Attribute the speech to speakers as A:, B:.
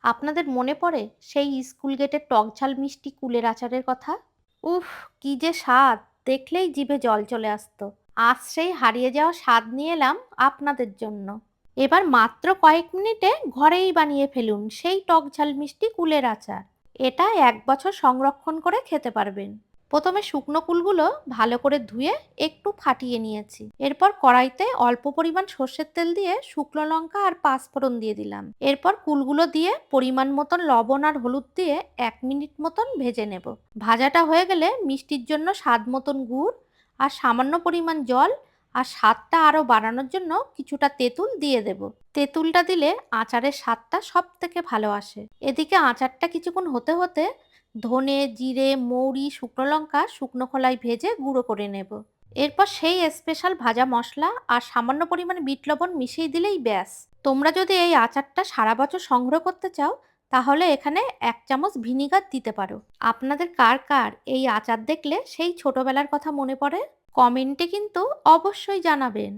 A: আপনাদের মনে পড়ে সেই স্কুল গেটের টকঝাল মিষ্টি কুলের আচারের কথা? উফ, কি যে স্বাদ! দেখলেই জিভে জল চলে আসতো। আজ সেই হারিয়ে যাওয়া স্বাদ নিয়ে এলাম আপনাদের জন্য। এবার মাত্র কয়েক মিনিটে ঘরেই বানিয়ে ফেলুন সেই টকঝাল মিষ্টি কুলের আচার। এটা 1 বছর সংরক্ষণ করে খেতে পারবেন। প্রথমে শুকনো কুলগুলো ভালো করে ধুয়ে একটু ফাটিয়ে নিয়েছি। এরপর কড়াইতে অল্প পরিমাণ সর্ষের তেল দিয়ে শুকনো লঙ্কা আর পাঁচফোড়ন দিয়ে দিলাম। এরপর কুলগুলো দিয়ে পরিমাণ মতন লবণ আর হলুদ দিয়ে 1 মিনিট মতন ভেজে নেব। ভাজাটা হয়ে গেলে মিষ্টির জন্য স্বাদ মতন গুড় আর সামান্য পরিমাণ জল আর স্বাদটা আরো বাড়ানোর জন্য কিছুটা তেঁতুল দিয়ে দেব। তেঁতুলটা দিলে আচারের স্বাদটা সব থেকে ভালো আসে। এদিকে আচারটা কিছুক্ষণ হতে হতে ধনে, জিরে, মৌরি, শুকনো লঙ্কা শুকনো খোলায় ভেজে গুঁড়ো করে নেব। এরপর সেই স্পেশাল ভাজা মশলা আর সামান্য পরিমাণে বিট লবণ মিশিয়ে দিলেই ব্যাস। তোমরা যদি এই আচারটা সারা বছর সংগ্রহ করতে চাও তাহলে এখানে 1 চামচ ভিনিগার দিতে পারো। আপনাদের কার কার এই আচার দেখলে সেই ছোটবেলার কথা মনে পড়ে? কমেন্টে কিন্তু অবশ্যই জানাবেন।